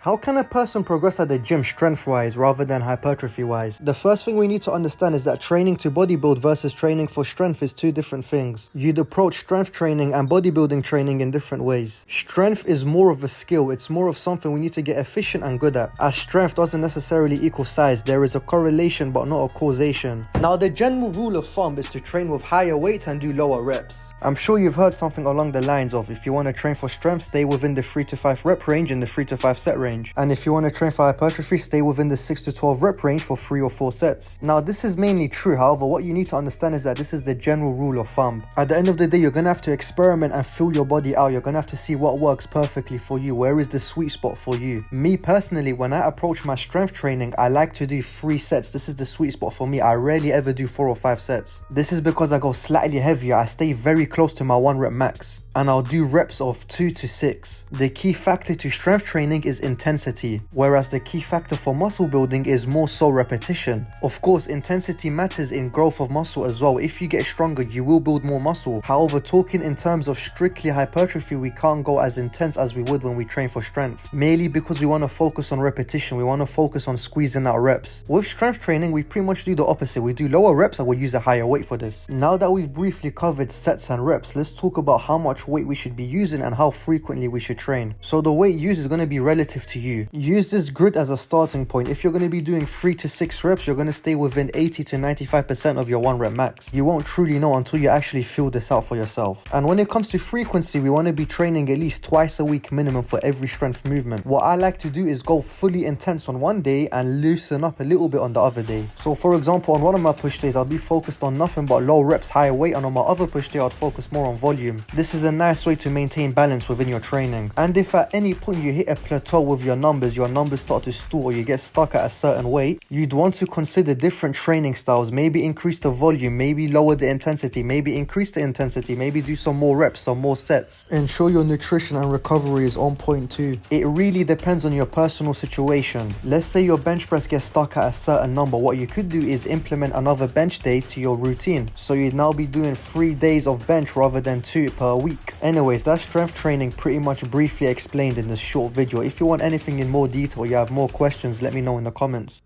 How can a person progress at the gym strength-wise rather than hypertrophy-wise? The first thing we need to understand is that training to bodybuild versus training for strength is two different things. You'd approach strength training and bodybuilding training in different ways. Strength is more of a skill, it's more of something we need to get efficient and good at. As strength doesn't necessarily equal size, there is a correlation but not a causation. Now the general rule of thumb is to train with higher weights and do lower reps. I'm sure you've heard something along the lines of, if you want to train for strength, stay within the 3 to 5 rep range and the 3 to 5 set range. And if you want to train for hypertrophy, stay within the 6 to 12 rep range for 3 or 4 sets. Now this is mainly true, however what you need to understand is that this is the general rule of thumb. At the end of the day, you're going to have to experiment and feel your body out. You're going to have to see what works perfectly for you, where is the sweet spot for you. Me personally, when I approach my strength training, I like to do 3 sets. This is the sweet spot for me. I rarely ever do 4 or 5 sets. This is because I go slightly heavier. I stay very close to my 1 rep max. And I'll do reps of 2 to 6. The key factor to strength training is intensity, whereas the key factor for muscle building is more so repetition. Of course, intensity matters in growth of muscle as well. If you get stronger, you will build more muscle. However, talking in terms of strictly hypertrophy, we can't go as intense as we would when we train for strength, mainly because we want to focus on repetition. We want to focus on squeezing out reps. With strength training, we pretty much do the opposite. We do lower reps and we use a higher weight for this. Now that we've briefly covered sets and reps, let's talk about how much weight we should be using and how frequently we should train. So the weight used is going to be relative to you. Use this grid as a starting point. If you're going to be doing 3 to 6 reps, you're going to stay within 80 to 95% of your 1 rep max. You won't truly know until you actually feel this out for yourself. And when it comes to frequency, we want to be training at least twice a week minimum for every strength movement. What I like to do is go fully intense on one day and loosen up a little bit on the other day. So for example, on one of my push days, I'll be focused on nothing but low reps, higher weight, and on my other push day, I'd focus more on volume. This is a nice way to maintain balance within your training. And if at any point you hit a plateau with your numbers start to stall, or you get stuck at a certain weight, you'd want to consider different training styles. Maybe increase the volume, maybe lower the intensity, maybe increase the intensity, maybe do some more reps, some more sets. Ensure your nutrition and recovery is on point too. It really depends on your personal situation. Let's say your bench press gets stuck at a certain number. What you could do is implement another bench day to your routine. So you'd now be doing 3 days of bench rather than 2 per week. Anyways, that's strength training pretty much briefly explained in this short video. If you want anything in more detail, you have more questions, let me know in the comments.